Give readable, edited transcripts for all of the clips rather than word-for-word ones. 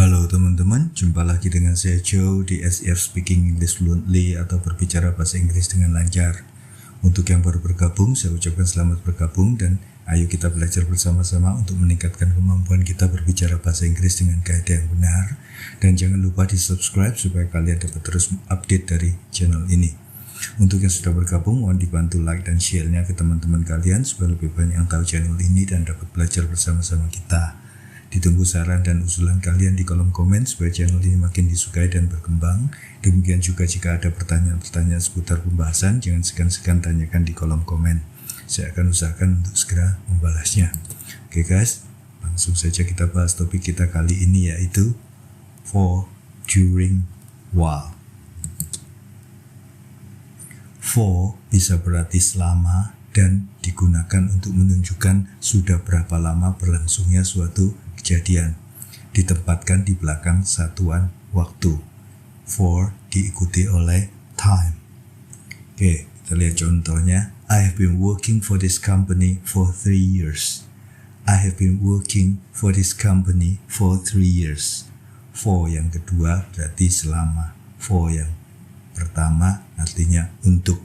Halo teman-teman, jumpa lagi dengan saya Joe di SEF Speaking English Fluently atau berbicara bahasa Inggris dengan lancar. Untuk yang baru bergabung, saya ucapkan selamat bergabung dan ayo kita belajar bersama-sama untuk meningkatkan kemampuan kita berbicara bahasa Inggris dengan kaidah yang benar. Dan jangan lupa di subscribe supaya kalian dapat terus update dari channel ini. Untuk yang sudah bergabung, mohon dibantu like dan share-nya ke teman-teman kalian supaya lebih banyak yang tahu channel ini dan dapat belajar bersama-sama kita. Ditunggu saran dan usulan kalian di kolom komen supaya channel ini makin disukai dan berkembang. Demikian juga jika ada pertanyaan-pertanyaan seputar pembahasan, jangan segan-segan tanyakan di kolom komen. Saya akan usahakan untuk segera membalasnya. Oke guys, langsung saja kita bahas topik kita kali ini yaitu for, during, while. For bisa berarti selama dan digunakan untuk menunjukkan sudah berapa lama berlangsungnya suatu kejadian, ditempatkan di belakang satuan waktu. For diikuti oleh time. Oke, kita lihat contohnya. I have been working for this company for 3 years. I have been working for this company for 3 years. For yang kedua berarti selama. For yang pertama artinya untuk.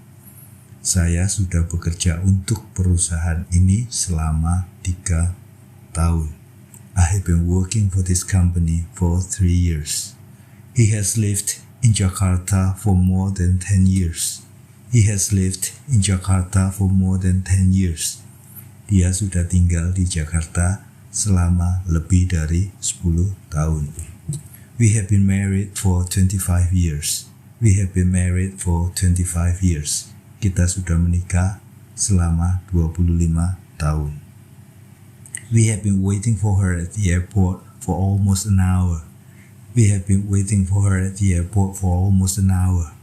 Saya sudah bekerja untuk perusahaan ini selama 3 tahun. I have been working for this company for 3 years. He has lived in Jakarta for more than 10 years. He has lived in Jakarta for more than 10 years. Dia sudah tinggal di Jakarta selama lebih dari 10 tahun. We have been married for 25 years. We have been married for 25 years. Kita sudah menikah selama 25 tahun. We have been waiting for her at the airport for almost an hour. We have been waiting for her at the airport for almost an hour.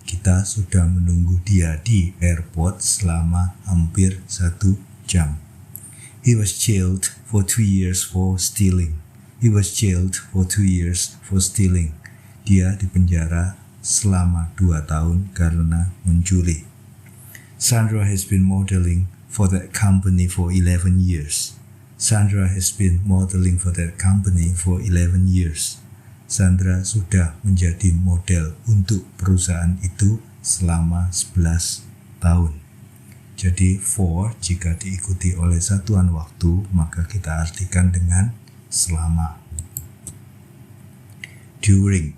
Kita sudah menunggu dia di airport selama hampir 1 jam. He was jailed for 2 years for stealing. He was jailed for 2 years for stealing. Dia dipenjara selama 2 tahun karena mencuri. Sandra has been modeling for that company for 11 years. Sandra has been modeling for that company for 11 years. Sandra sudah menjadi model untuk perusahaan itu selama 11 tahun. Jadi for jika diikuti oleh satuan waktu maka kita artikan dengan selama. During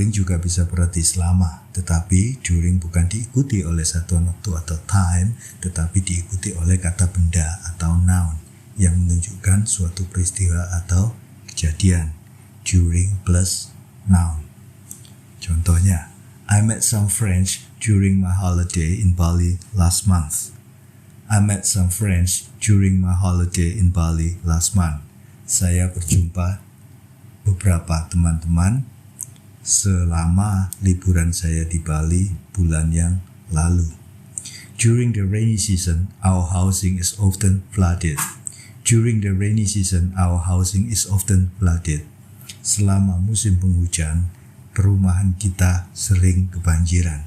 juga bisa berarti selama, tetapi during bukan diikuti oleh satuan waktu atau time, tetapi diikuti oleh kata benda atau noun yang menunjukkan suatu peristiwa atau kejadian. During plus noun. Contohnya, I met some friends during my holiday in Bali last month. I met some friends during my holiday in Bali last month. Saya berjumpa beberapa teman-teman selama liburan saya di Bali bulan yang lalu. During the rainy season, our housing is often flooded. During the rainy season, our housing is often flooded. Selama musim penghujan, perumahan kita sering kebanjiran.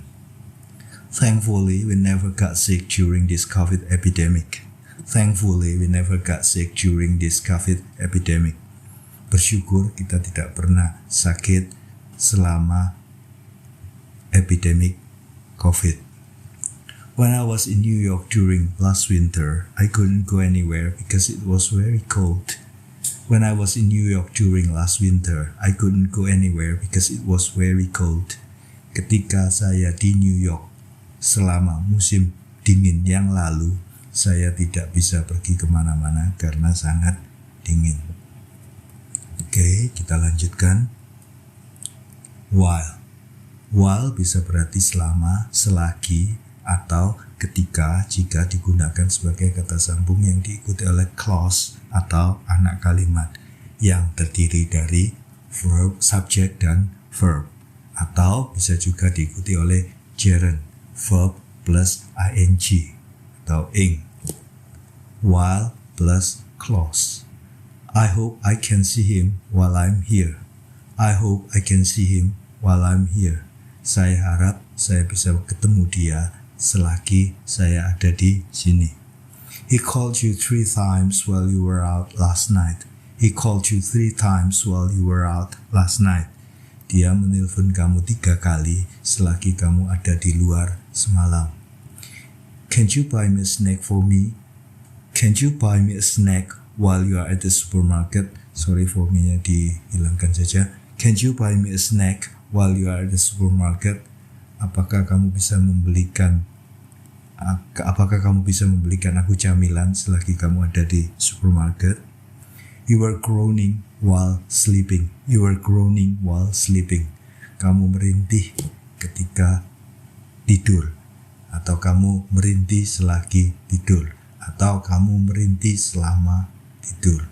Thankfully, we never got sick during this COVID epidemic. Thankfully, we never got sick during this COVID epidemic. Bersyukur kita tidak pernah sakit selama epidemic COVID. When I was in New York during last winter, I couldn't go anywhere because it was very cold. When I was in New York during last winter, I couldn't go anywhere because it was very cold. Ketika saya di New York selama musim dingin yang lalu, saya tidak bisa pergi kemana-mana karena sangat dingin. Oke, kita lanjutkan. While. While bisa berarti selama, selagi, atau ketika jika digunakan sebagai kata sambung yang diikuti oleh clause atau anak kalimat yang terdiri dari verb, subject, dan verb, atau bisa juga diikuti oleh gerund, verb plus ing atau ing. While plus clause. I hope I can see him while I'm here. I hope I can see him while I'm here. Saya harap saya bisa ketemu dia selagi saya ada di sini. He called you 3 times while you were out last night. He called you 3 times while you were out last night. Dia menelpon kamu 3 kali selagi kamu ada di luar semalam. Can you buy me a snack for me? Can you buy me a snack while you are at the supermarket? Sorry, for me-nya dihilangkan saja. Can you buy me a snack while you are at the supermarket? Apakah kamu bisa membelikan aku camilan selagi kamu ada di supermarket? You were groaning while sleeping. You were groaning while sleeping. Kamu merintih ketika tidur, atau kamu merintih selagi tidur, atau kamu merintih selama tidur.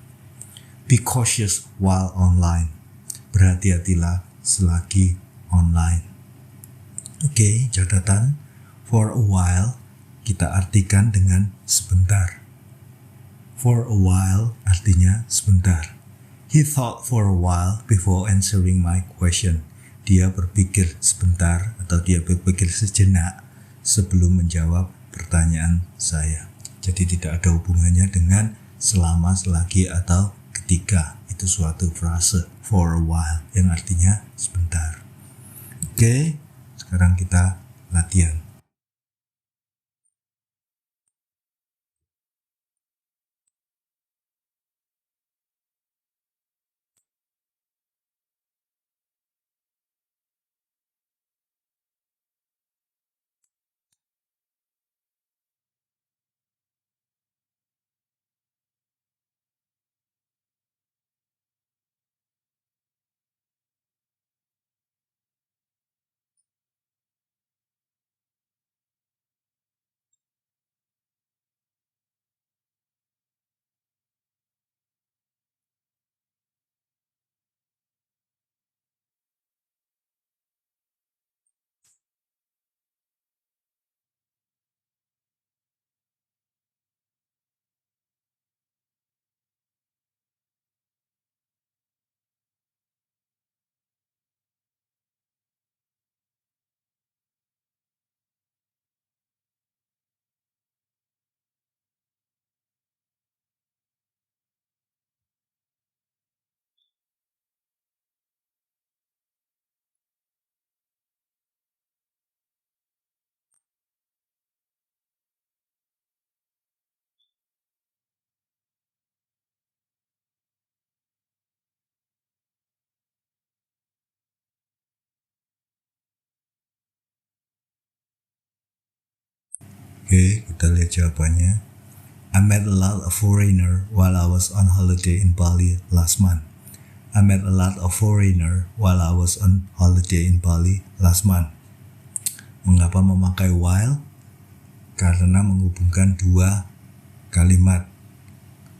Be cautious while online. Berhati-hatilah selagi online. Oke, catatan. For a while kita artikan dengan sebentar. For a while artinya sebentar. He thought for a while before answering my question. Dia berpikir sebentar atau dia berpikir sejenak sebelum menjawab pertanyaan saya. Jadi tidak ada hubungannya dengan selama, selagi, atau ketika. Itu suatu frase for a while yang artinya sebentar. Oke, sekarang kita latihan. Oke, kita lihat jawabannya. I met a lot of foreigner while I was on holiday in Bali last month. I met a lot of foreigner while I was on holiday in Bali last month. Mengapa memakai while? Karena menghubungkan dua kalimat.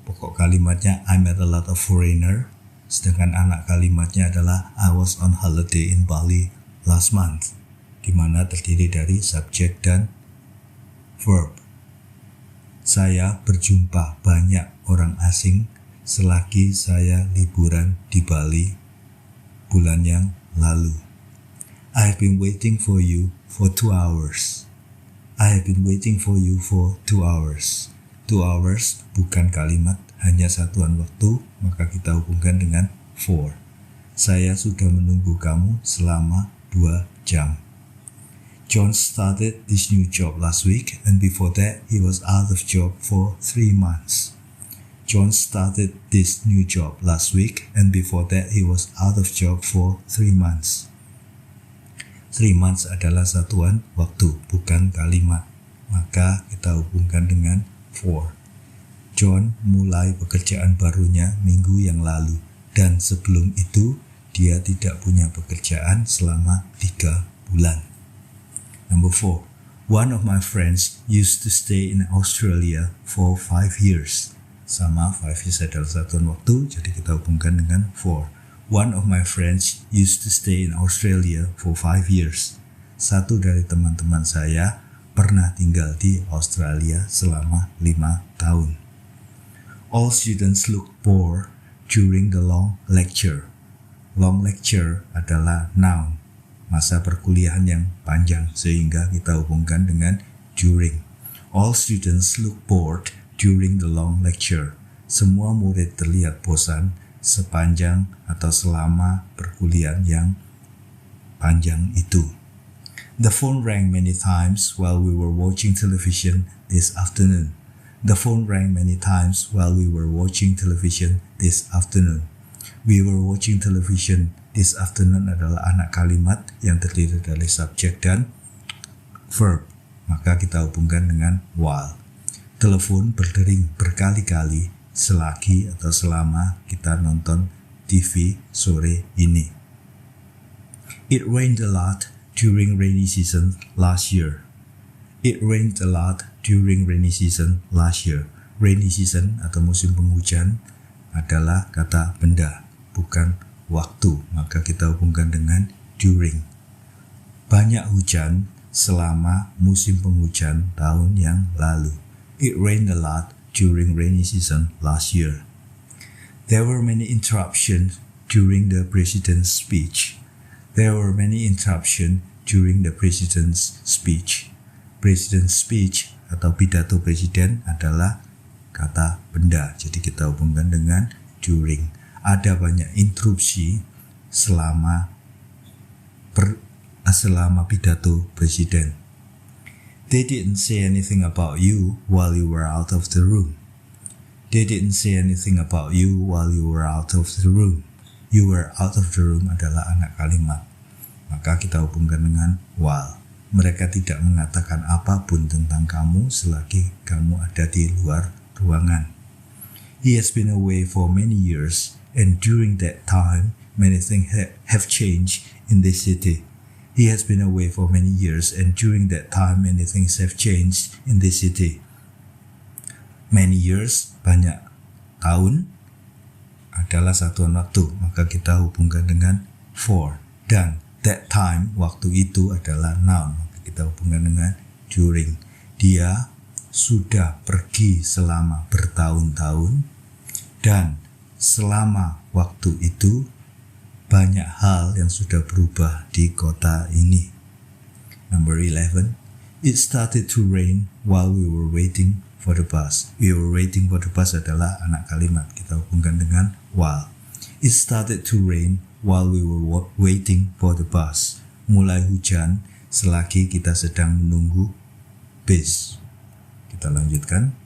Pokok kalimatnya I met a lot of foreigner, sedangkan anak kalimatnya adalah I was on holiday in Bali last month, di mana terdiri dari subjek dan verb. Saya berjumpa banyak orang asing selagi saya liburan di Bali bulan yang lalu. I have been waiting for you for 2 hours. I have been waiting for you for 2 hours. 2 hours bukan kalimat, hanya satuan waktu, maka kita hubungkan dengan for. Saya sudah menunggu kamu selama 2 jam. John started this new job last week, and before that he was out of job for 3 months. John started this new job last week, and before that he was out of job for 3 months. 3 months adalah satuan waktu, bukan kalimat. Maka kita hubungkan dengan for. John mulai pekerjaan barunya minggu yang lalu, dan sebelum itu dia tidak punya pekerjaan selama 3 bulan. Number 4. One of my friends used to stay in Australia for 5 years. Sama, 5 years adalah satuan waktu, jadi kita hubungkan dengan for. One of my friends used to stay in Australia for 5 years. Satu dari teman-teman saya pernah tinggal di Australia selama 5 tahun. All students look bored during the long lecture. Long lecture adalah noun, masa perkuliahan yang panjang, sehingga kita hubungkan dengan during. All students look bored during the long lecture. Semua murid terlihat bosan sepanjang atau selama perkuliahan yang panjang itu. The phone rang many times while we were watching television this afternoon. The phone rang many times while we were watching television this afternoon. We were watching television this afternoon adalah anak kalimat yang terdiri dari subjek dan verb. Maka kita hubungkan dengan while. Telepon berdering berkali-kali selagi atau selama kita nonton TV sore ini. It rained a lot during rainy season last year. It rained a lot during rainy season last year. Rainy season atau musim penghujan adalah kata benda, bukan waktu. Maka kita hubungkan dengan during. Banyak hujan selama musim penghujan tahun yang lalu. It rained a lot during rainy season last year. There were many interruptions during the president's speech. There were many interruptions during the president's speech. President's speech atau pidato presiden adalah kata benda. Jadi kita hubungkan dengan during. Ada banyak interupsi selama pidato presiden. They didn't say anything about you while you were out of the room. They didn't say anything about you while you were out of the room. You were out of the room adalah anak kalimat. Maka kita hubungkan dengan while. Mereka tidak mengatakan apapun tentang kamu selagi kamu ada di luar ruangan. He has been away for many years, and during that time, many things have changed in this city. He has been away for many years, and during that time, many things have changed in this city. Many years, banyak tahun, adalah satuan waktu, maka kita hubungkan dengan for. Dan that time, waktu itu adalah noun, maka kita hubungkan dengan during. Dia sudah pergi selama bertahun-tahun, dan selama waktu itu banyak hal yang sudah berubah di kota ini. Number 11. It started to rain while we were waiting for the bus. We were waiting for the bus adalah anak kalimat. Kita hubungkan dengan while. It started to rain while we were waiting for the bus. Mulai hujan selagi kita sedang menunggu bis. Kita lanjutkan.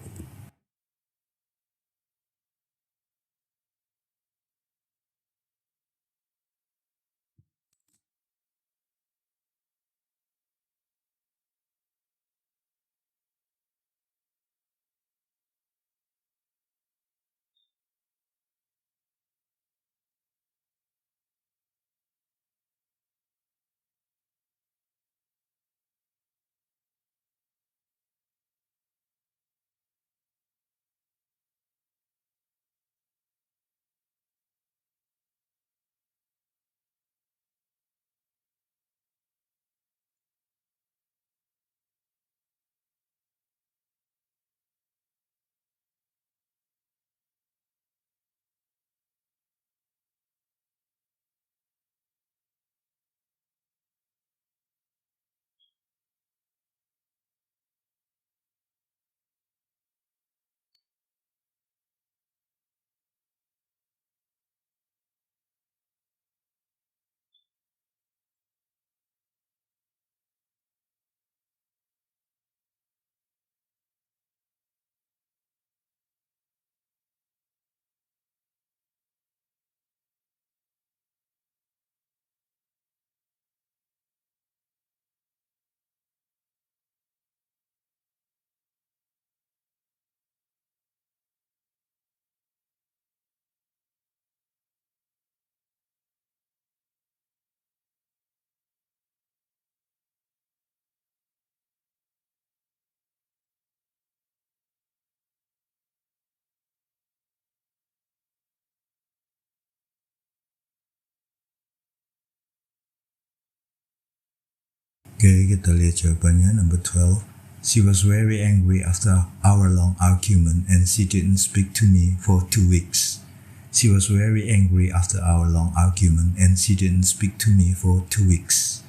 Oke, kita lihat jawabannya. Number 12. She was very angry after our long argument and she didn't speak to me for 2 weeks. She was very angry after our long argument and she didn't speak to me for 2 weeks.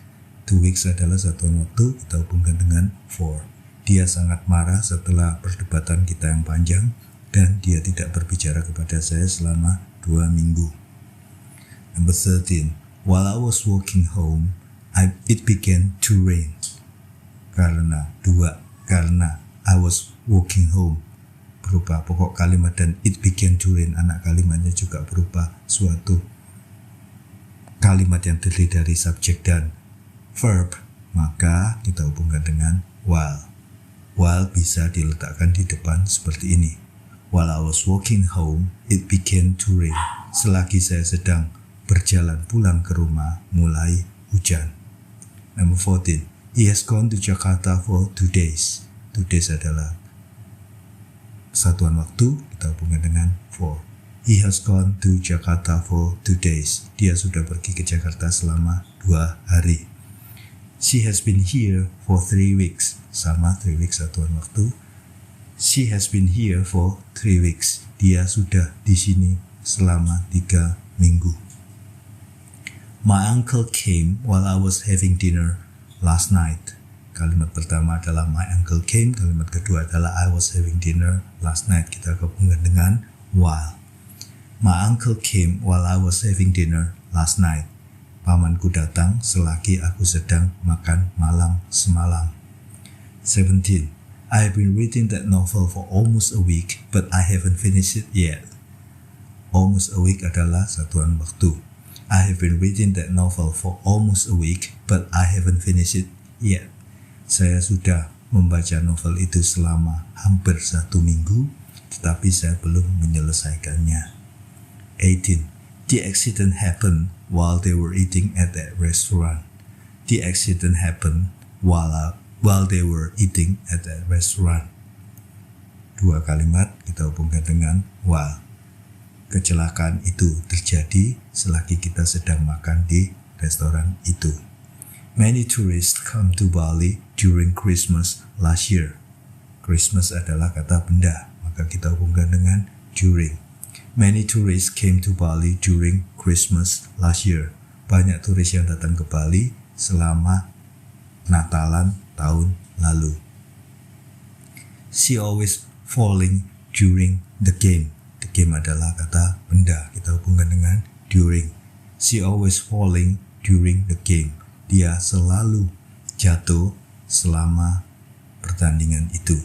2 weeks adalah satuan waktu, kita hubungkan dengan for. Dia sangat marah setelah perdebatan kita yang panjang dan dia tidak berbicara kepada saya selama 2 minggu. Number 13. While I was walking home, it began to rain. Karena I was walking home berupa pokok kalimat dan it began to rain, anak kalimatnya juga berupa suatu kalimat yang terdiri dari subjek dan verb, maka kita hubungkan dengan while. While bisa diletakkan di depan seperti ini. While I was walking home, it began to rain. Selagi saya sedang berjalan pulang ke rumah, mulai hujan. Number 14. He has gone to Jakarta for 2 days. 2 days adalah satuan waktu, kita hubungkan dengan for. He has gone to Jakarta for 2 days. Dia sudah pergi ke Jakarta selama 2 hari. She has been here for 3 weeks. Sama 3 weeks satuan waktu. She has been here for 3 weeks. Dia sudah di sini selama 3 minggu. My uncle came while I was having dinner last night. Kalimat pertama adalah my uncle came, kalimat kedua adalah I was having dinner last night. Kita gabungkan dengan while. My uncle came while I was having dinner last night. Pamanku datang selagi aku sedang makan malam semalam. 17. I have been reading that novel for almost a week, but I haven't finished it yet. Almost a week adalah satuan waktu. I have been reading that novel for almost a week, but I haven't finished it yet. Saya sudah membaca novel itu selama hampir 1 minggu, tetapi saya belum menyelesaikannya. 18. The accident happened while they were eating at that restaurant. The accident happened while they were eating at that restaurant. 2 kalimat kita hubungkan dengan while. Kecelakaan itu terjadi selagi kita sedang makan di restoran itu. Many tourists come to Bali during Christmas last year. Christmas adalah kata benda, maka kita hubungkan dengan during. Many tourists came to Bali during Christmas last year. Banyak turis yang datang ke Bali selama Natalan tahun lalu. She always falling during the game. The game adalah kata benda, kita hubungkan dengan during. She always falling during the game. Dia selalu jatuh selama pertandingan itu.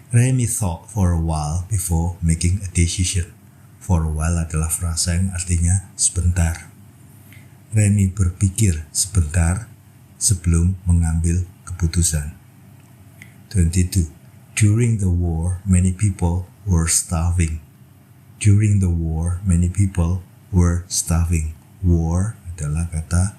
Remy thought for a while before making a decision. For a while adalah frasa yang artinya sebentar. Remy berpikir sebentar sebelum mengambil keputusan. 22. During the war, many people were starving. During the war, many people were starving. War adalah kata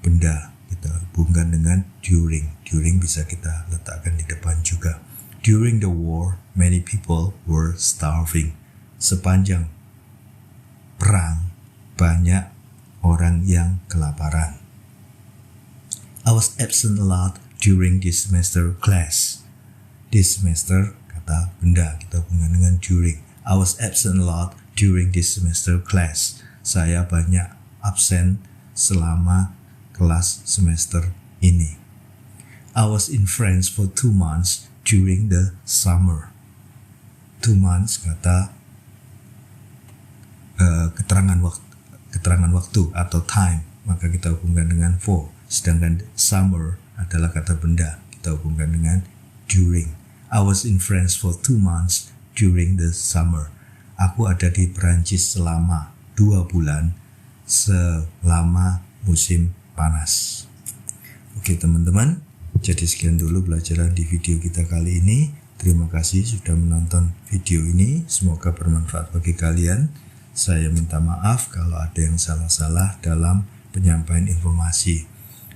benda. Kita hubungkan dengan during. During bisa kita letakkan di depan juga. During the war, many people were starving. Sepanjang perang, banyak orang yang kelaparan. I was absent a lot during this semester class. This semester kata benda, kita hubungkan dengan during. I was absent a lot during this semester class. Saya banyak absen selama kelas semester ini. I was in France for 2 months during the summer. 2 months kata keterangan waktu atau time, maka kita hubungkan dengan for. Sedangkan summer adalah kata benda, kita hubungkan dengan during. I was in France for 2 months during the summer. Aku ada di Perancis selama 2 bulan selama musim panas. Oke teman-teman, jadi sekian dulu pelajaran di video kita kali ini. Terima kasih sudah menonton video ini. Semoga bermanfaat bagi kalian. Saya minta maaf kalau ada yang salah-salah dalam penyampaian informasi.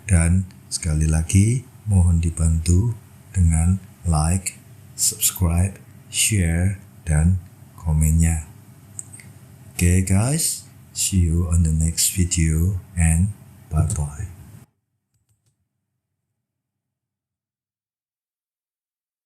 Dan sekali lagi mohon dibantu dengan like, subscribe, share, dan komennya. Okay guys, see you on the next video and bye-bye.